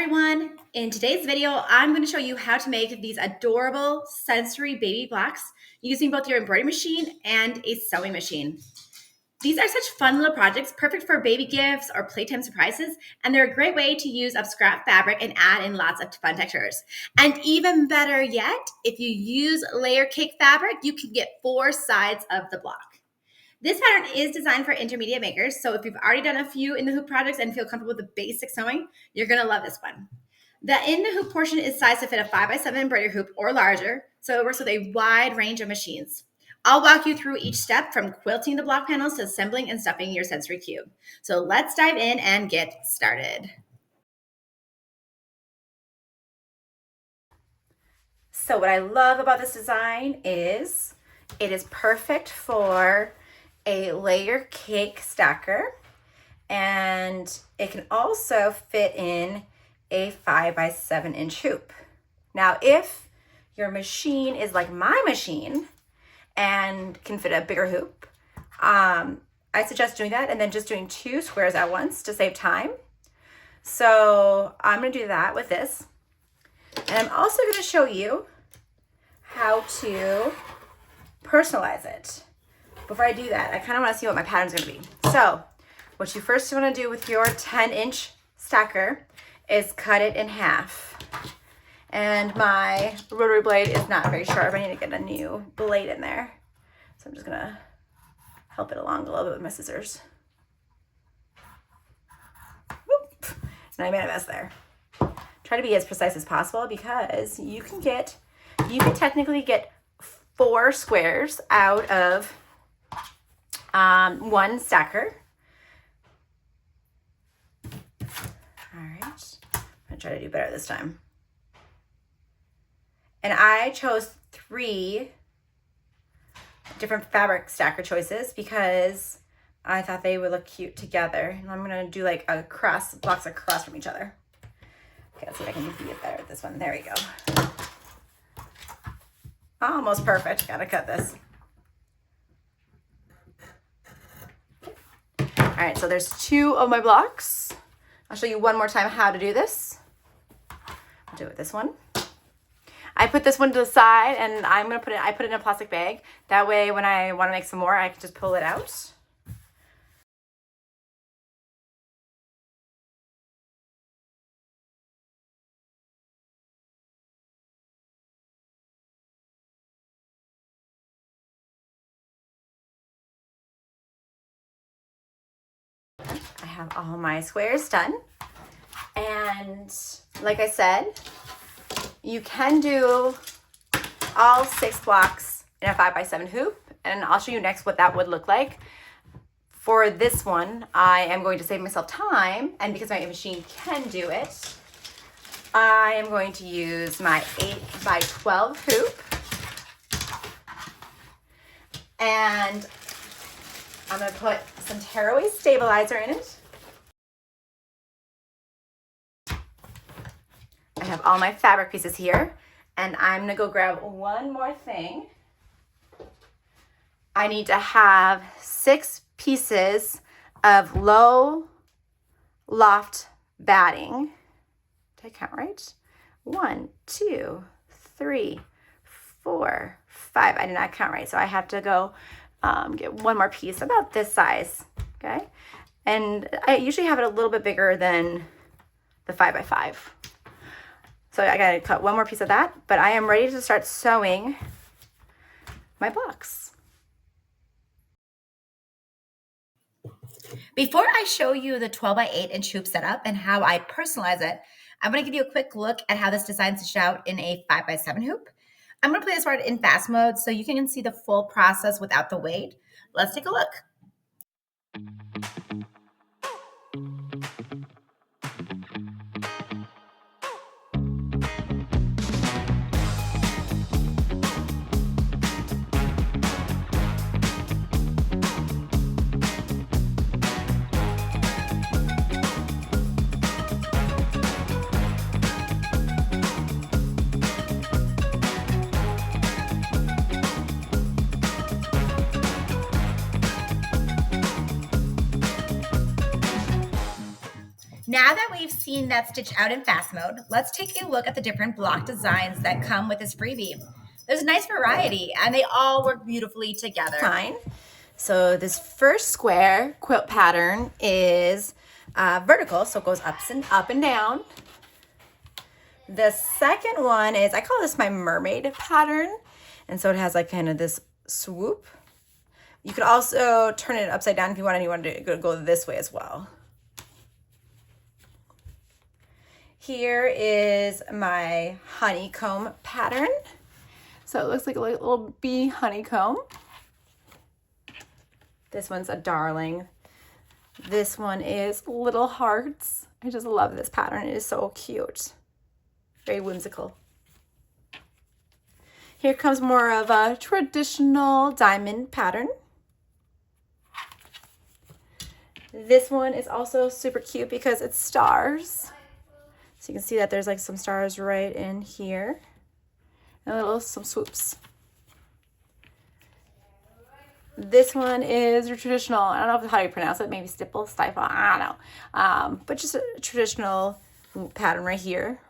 everyone! In today's video, I'm going to show you how to make these adorable sensory baby blocks using both your embroidery machine and a sewing machine. These are such fun little projects, perfect for baby gifts or playtime surprises, and they're a great way to use up scrap fabric and add in lots of fun textures. And even better yet, if you use layer cake fabric, you can get 4 sides of the block. This pattern is designed for intermediate makers, so if you've already done a few in the hoop projects and feel comfortable with the basic sewing, you're going to love this one. The in the hoop portion is sized to fit a 5x7 embroidery hoop or larger, so it works with a wide range of machines. I'll walk you through each step from quilting the block panels to assembling and stuffing your sensory cube. So let's dive in and get started. So what I love about this design is it is perfect for a layer cake stacker, and it can also fit in a 5x7 inch hoop. Now, if your machine is like my machine and can fit a bigger hoop, I suggest doing that and then just doing 2 squares at once to save time. So I'm going to do that with this, and I'm also going to show you how to personalize it. Before I do that, I kind of want to see what my pattern's going to be. So what you first want to do with your 10-inch stacker is cut it in half. And my rotary blade is not very sharp. I need to get a new blade in there. So I'm just going to help it along a little bit with my scissors. Whoop. And I made a mess there. Try to be as precise as possible because you can technically get 4 squares out of one stacker. All right, I'm gonna try to do better this time. And I chose 3 different fabric stacker choices because I thought they would look cute together. And I'm gonna do like a cross, blocks across from each other. Okay, let's see if I can be better at this one. There we go. Almost perfect. Gotta cut this. All right, so there's 2 of my blocks. I'll show you one more time how to do this. I'll do it with this one. I put this one to the side, and I put it in a plastic bag. That way, when I want to make some more, I can just pull it out. I have all my squares done, and like I said, you can do all 6 blocks in a 5x7 hoop, and I'll show you next what that would look like. For this one, I am going to save myself time, and because my machine can do it, I am going to use my 8x12 hoop, and I'm going to put some tearaway stabilizer in it. I have all my fabric pieces here, and I'm going to go grab one more thing. I need to have 6 pieces of low loft batting. Did I count right? 1, 2, 3, 4, 5. I did not count right, so I have to go get one more piece about this size, okay? And I usually have it a little bit bigger than the 5x5. So I gotta cut one more piece of that, but I am ready to start sewing my blocks. Before I show you the 12x8 inch hoop setup and how I personalize it, I'm gonna give you a quick look at how this design is stitched out in a 5x7 hoop. I'm gonna play this part in fast mode so you can see the full process without the wait. Let's take a look. seen that stitch out in fast mode, let's take a look at the different block designs that come with this freebie. There's a nice variety and they all work beautifully together. Fine. So this first square quilt pattern is vertical, so it goes up and down. The second one is, I call this my mermaid pattern. And so it has like kind of this swoop. You could also turn it upside down if you wanted to go this way as well. Here is my honeycomb pattern. So it looks like a little bee honeycomb. This one's a darling. This one is little hearts. I just love this pattern. It is so cute. Very whimsical. Here comes more of a traditional diamond pattern. This one is also super cute because it's stars. So you can see that there's like some stars right in here. And some swoops. This one is your traditional, I don't know how you pronounce it, maybe stifle, I don't know. But just a traditional pattern right here.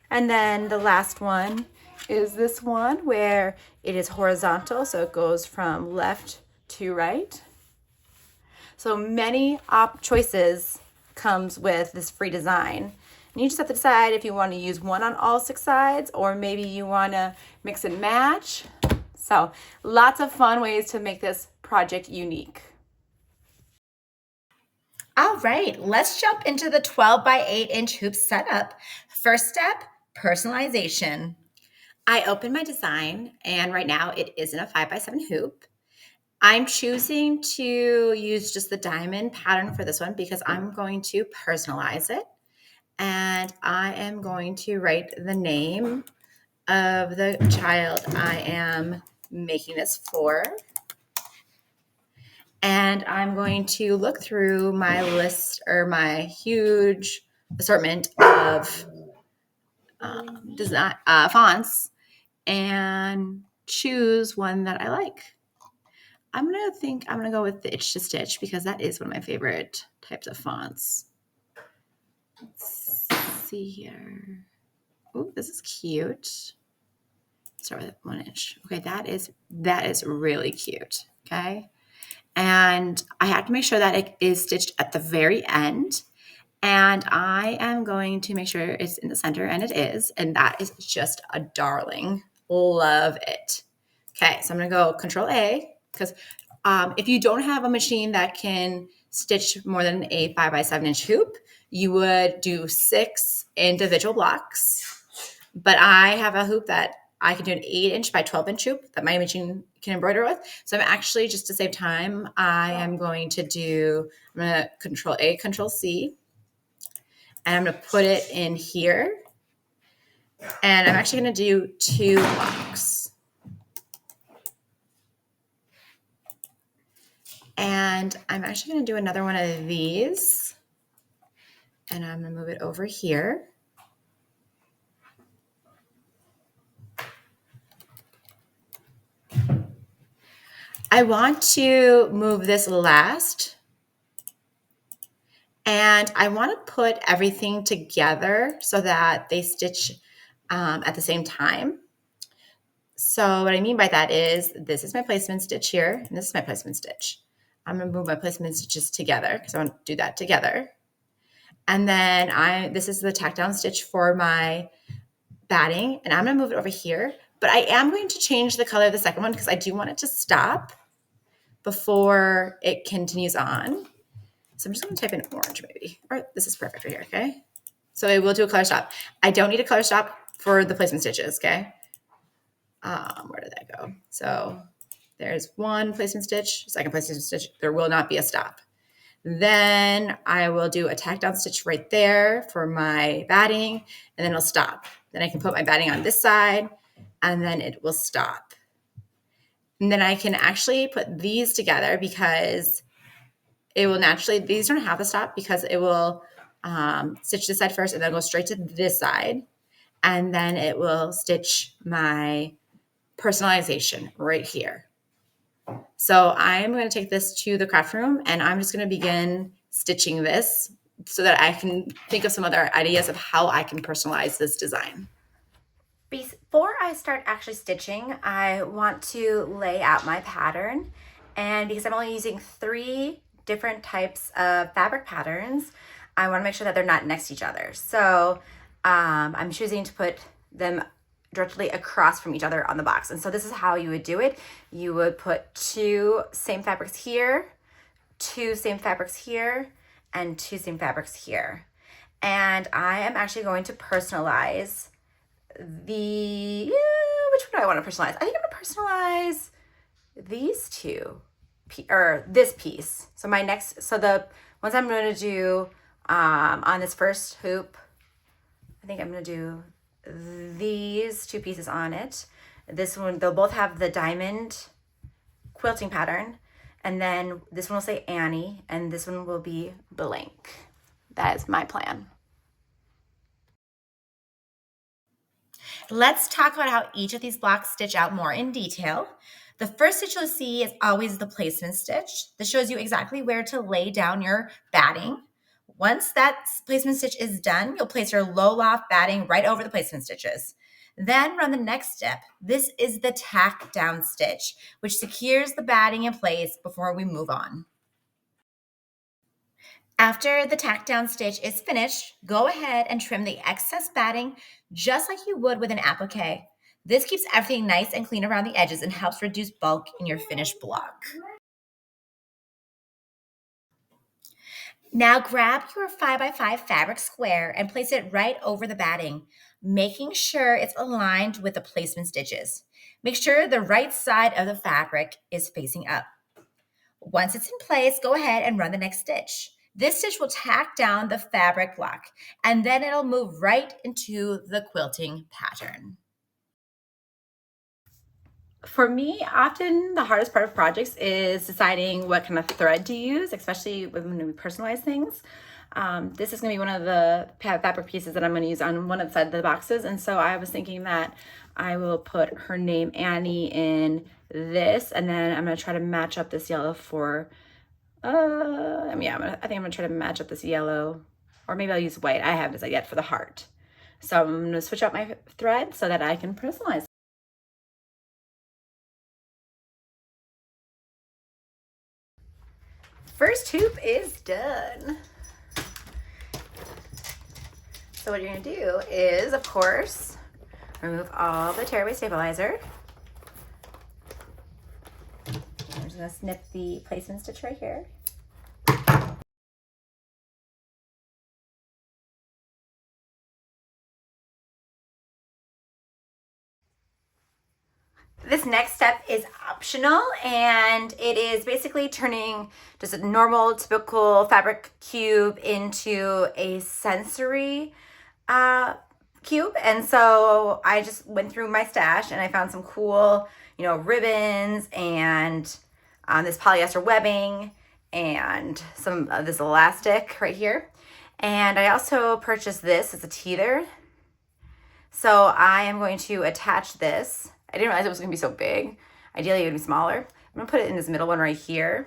And then the last one is this one where it is horizontal, so it goes from left to right. So many choices comes with this free design. And you just have to decide if you want to use one on all 6 sides or maybe you want to mix and match. So lots of fun ways to make this project unique. All right, let's jump into the 12 by 8 inch hoop setup. First step, personalization. I opened my design and right now it is in a 5 by 7 hoop. I'm choosing to use just the diamond pattern for this one because I'm going to personalize it. And I am going to write the name of the child I am making this for. And I'm going to look through my list or my huge assortment of fonts and choose one that I like. I'm gonna go with the Itch to Stitch because that is one of my favorite types of fonts. Let's see here. Oh, this is cute. Start with 1 inch. Okay, that is really cute. Okay. And I have to make sure that it is stitched at the very end. And I am going to make sure it's in the center, and it is. And that is just a darling. Love it. Okay, so I'm going to go Control A because if you don't have a machine that can stitch more than a 5 by 7 inch hoop, you would do 6 individual blocks. But I have a hoop that I can do an 8 inch by 12 inch hoop that my machine can embroider with. So I'm actually, just to save time, I'm going to Control A, Control C. And I'm going to put it in here. And I'm actually going to do 2 blocks. And I'm actually going to do another one of these. And I'm going to move it over here. I want to move this last. And I want to put everything together so that they stitch at the same time. So what I mean by that is this is my placement stitch here, and this is my placement stitch. I'm going to move my placement stitches together because I want to do that together. And then this is the tack down stitch for my batting, and I'm going to move it over here. But I am going to change the color of the second one because I do want it to stop before it continues on. So I'm just going to type in orange maybe. All right, this is perfect right here, okay? So I will do a color stop. I don't need a color stop for the placement stitches, okay? Where did that go? So there's one placement stitch, second placement stitch. There will not be a stop. Then I will do a tack down stitch right there for my batting, and then it'll stop. Then I can put my batting on this side, and then it will stop. And then I can actually put these together because it will naturally, these don't have to stop because it will stitch this side first and then go straight to this side. And then it will stitch my personalization right here. So I'm going to take this to the craft room and I'm just going to begin stitching this so that I can think of some other ideas of how I can personalize this design. Before I start actually stitching, I want to lay out my pattern. And because I'm only using 3 different types of fabric patterns, I want to make sure that they're not next to each other. So I'm choosing to put them directly across from each other on the box. And so this is how you would do it. You would put 2 same fabrics here, 2 same fabrics here, and 2 same fabrics here. And I am actually going to personalize which one do I want to personalize? I think I'm going to personalize these 2, or this piece. So the ones I'm going to do on this first hoop, I think I'm going to do these 2 pieces on it. This one, they'll both have the diamond quilting pattern. And then this one will say Annie, and this one will be blank. That is my plan. Let's talk about how each of these blocks stitch out more in detail. The first stitch you'll see is always the placement stitch. This shows you exactly where to lay down your batting. Once that placement stitch is done, you'll place your low loft batting right over the placement stitches. Then run the next step. This is the tack down stitch, which secures the batting in place before we move on. After the tack down stitch is finished, go ahead and trim the excess batting just like you would with an applique. This keeps everything nice and clean around the edges and helps reduce bulk in your finished block. Now grab your 5x5 fabric square and place it right over the batting, making sure it's aligned with the placement stitches. Make sure the right side of the fabric is facing up. Once it's in place, go ahead and run the next stitch. This stitch will tack down the fabric block, and then it'll move right into the quilting pattern. For me, often the hardest part of projects is deciding what kind of thread to use, especially when we personalize things. This is going to be one of the fabric pieces that I'm going to use on one of the sides of the boxes. And so I was thinking that I will put her name Annie in this, and then I'm going to try to match up this yellow for, I think I'm going to try to match up this yellow, or maybe I'll use white. I haven't decided yet for the heart. So I'm going to switch out my thread so that I can personalize. First hoop is done. So what you're gonna do is, of course, remove all the tearaway stabilizer. I'm just gonna snip the placement stitch right here. This next step is optional, and it is basically turning just a normal, typical fabric cube into a sensory cube. And so I just went through my stash and I found some cool, ribbons and this polyester webbing and some of this elastic right here. And I also purchased this as a teether. So I am going to attach this. I didn't realize it was going to be so big. Ideally, it would be smaller. I'm going to put it in this middle one right here.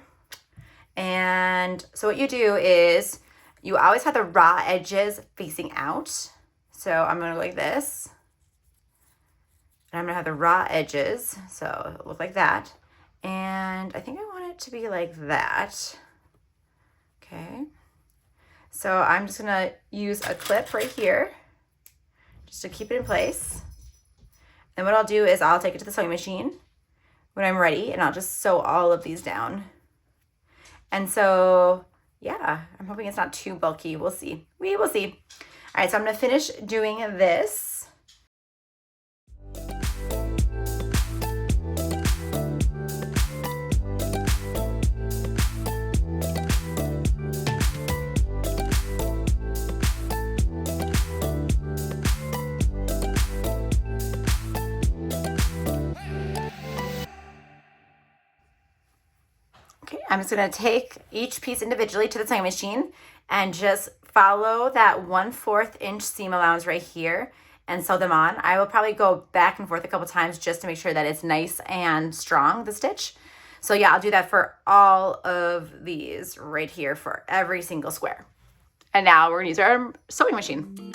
And so what you do is you always have the raw edges facing out. So I'm going to go like this. And I'm going to have the raw edges. So it'll look like that. And I think I want it to be like that. Okay. So I'm just going to use a clip right here just to keep it in place. And what I'll do is I'll take it to the sewing machine when I'm ready, and I'll just sew all of these down. And so, yeah, I'm hoping it's not too bulky. We'll see. We will see. All right, so I'm going to finish doing this. I'm just going to take each piece individually to the sewing machine and just follow that 1/4 inch seam allowance right here and sew them on. I will probably go back and forth a couple times just to make sure that it's nice and strong, the stitch. So yeah, I'll do that for all of these right here for every single square. And now we're gonna use our sewing machine.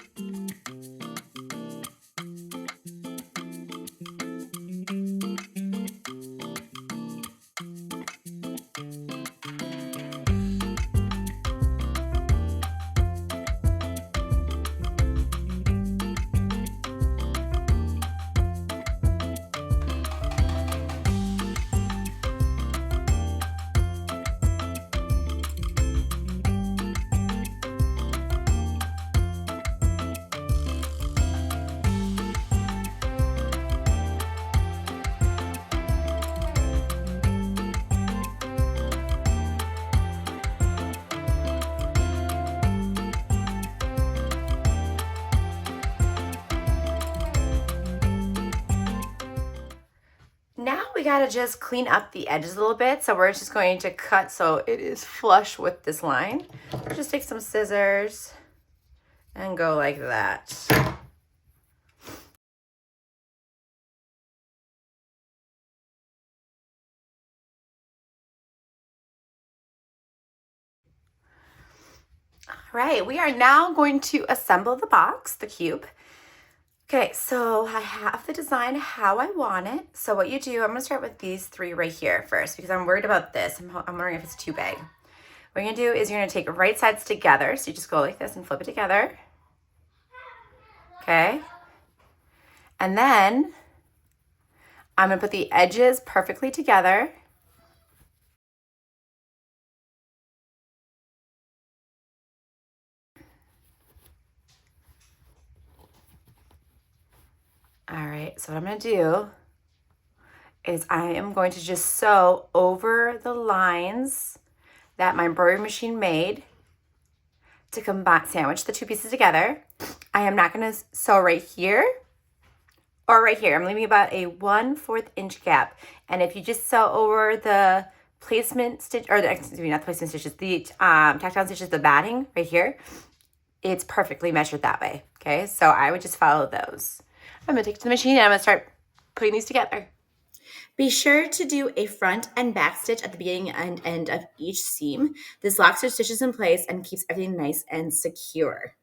Now we gotta just clean up the edges a little bit. So we're just going to cut so it is flush with this line. Just take some scissors and go like that. All right, we are now going to assemble the box, the cube. Okay, so I have the design how I want it. So what you do, I'm gonna start with these three right here first because I'm worried about this. I'm wondering if it's too big. What you're gonna do is you're gonna take right sides together. So you just go like this and flip it together. Okay. And then I'm gonna put the edges perfectly together. All right, so what I'm gonna do is I am going to just sew over the lines that my embroidery machine made to sandwich the two pieces together. I am not gonna sew right here or right here. I'm leaving about a 1/4 inch gap. And if you just sew over the placement stitch, or the, excuse me, not the placement stitches, the tack down stitches, the batting right here, it's perfectly measured that way. Okay, so I would just follow those. I'm gonna take it to the machine and I'm gonna start putting these together. Be sure to do a front and back stitch at the beginning and end of each seam. This locks your stitches in place and keeps everything nice and secure.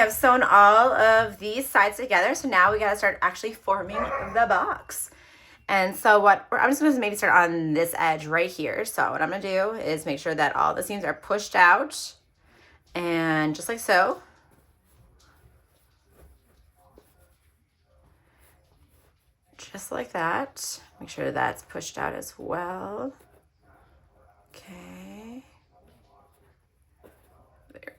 Sewn all of these sides together, so now we got to start actually forming the box. And so I'm just going to maybe start on this edge right here. So what I'm going to do is make sure that all the seams are pushed out, and just like so. Just like that. Make sure that's pushed out as well. Okay. There.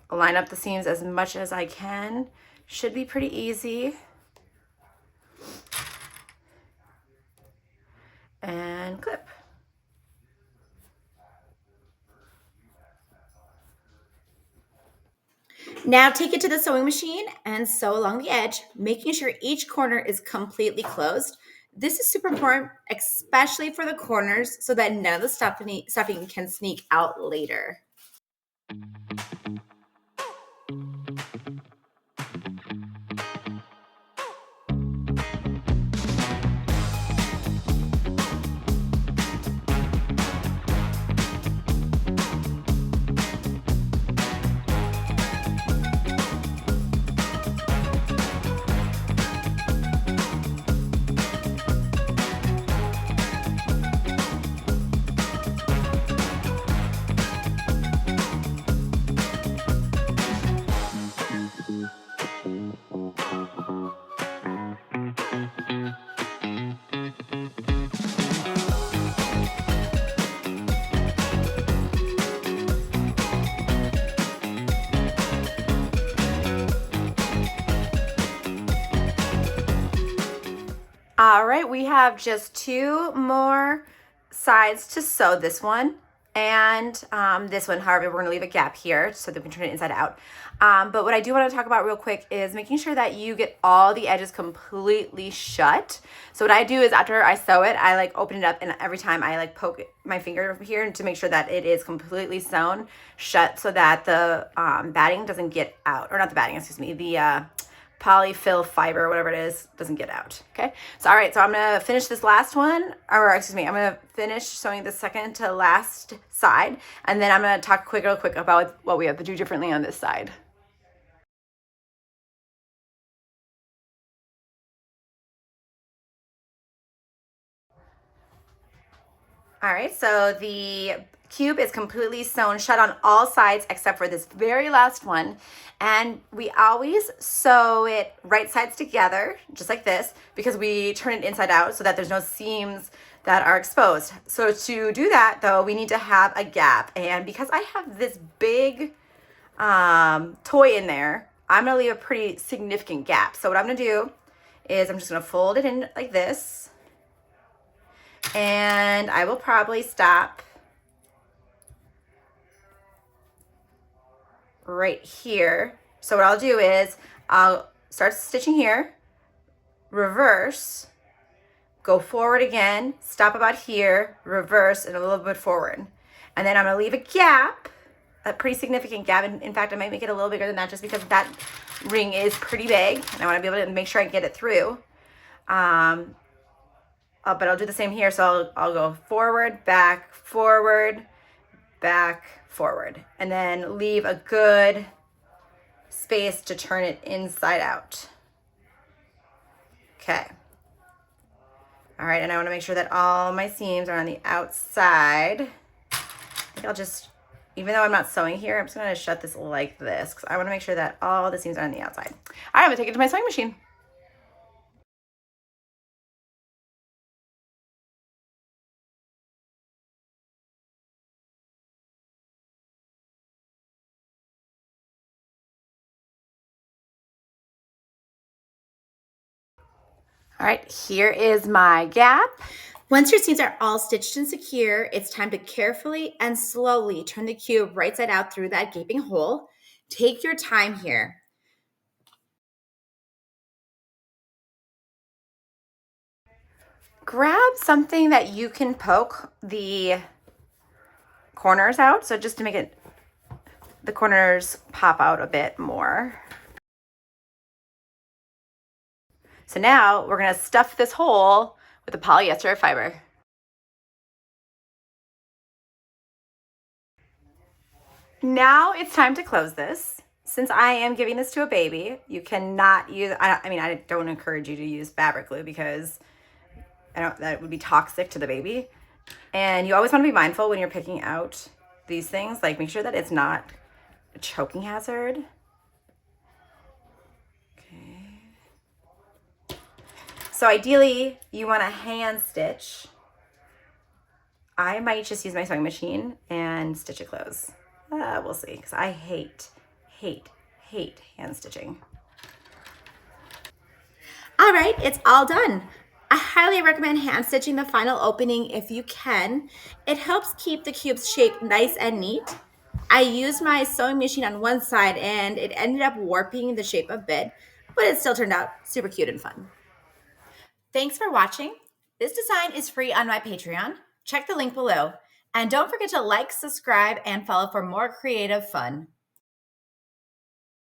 Line up the seams as much as I can. Should be pretty easy. And clip. Now take it to the sewing machine and sew along the edge, making sure each corner is completely closed. This is super important, especially for the corners, so that none of the stuffing can sneak out later. All right, we have just 2 more sides to sew, this one and this one. However, we're gonna leave a gap here so that we can turn it inside out. But what I do want to talk about real quick is making sure that you get all the edges completely shut. So what I do is after I sew it, I like open it up, and every time I like poke my finger over here to make sure that it is completely sewn shut so that the batting doesn't get out, or not the batting, excuse me, the polyfill fiber, whatever it is, doesn't get out. Okay, so all right, so I'm gonna finish this last one, or excuse me, I'm gonna finish sewing the second to last side, and then I'm gonna talk real quick about what we have to do differently on this side. All right, so the cube is completely sewn shut on all sides except for this very last one. And we always sew it right sides together, just like this, because we turn it inside out so that there's no seams that are exposed. So to do that though, we need to have a gap. And because I have this big toy in there, I'm gonna leave a pretty significant gap. So what I'm gonna do is I'm just gonna fold it in like this, and I will probably stop right here. So what I'll do is I'll start stitching here, reverse, go forward again, stop about here, reverse, and a little bit forward. And then I'm gonna leave a gap, a pretty significant gap. In fact, I might make it a little bigger than that just because that ring is pretty big and I wanna be able to make sure I get it through. But I'll do the same here. So I'll go forward, back, forward, back, forward, and then leave a good space to turn it inside out. Okay. All right, and I wanna make sure that all my seams are on the outside. I think I'll just, even though I'm not sewing here, I'm just gonna shut this like this because I wanna make sure that all the seams are on the outside. All right, I'm gonna take it to my sewing machine. All right, here is my gap. Once your seams are all stitched and secure, it's time to carefully and slowly turn the cube right side out through that gaping hole. Take your time here. Grab something that you can poke the corners out, so just to make it, the corners pop out a bit more. So now we're gonna stuff this hole with the polyester fiber. Now it's time to close this. Since I am giving this to a baby, you cannot use, I mean, I don't encourage you to use fabric glue because that would be toxic to the baby. And you always want to be mindful when you're picking out these things, like make sure that it's not a choking hazard. Okay. So ideally you want to hand stitch. I might just use my sewing machine and stitch it close. We'll see, because I hate hand stitching. All right, it's all done. I highly recommend hand stitching the final opening if you can. It helps keep the cube's shape nice and neat. I used my sewing machine on one side and it ended up warping the shape a bit, but it still turned out super cute and fun. Thanks for watching. This design is free on my Patreon. Check the link below. And don't forget to like, subscribe, and follow for more creative fun.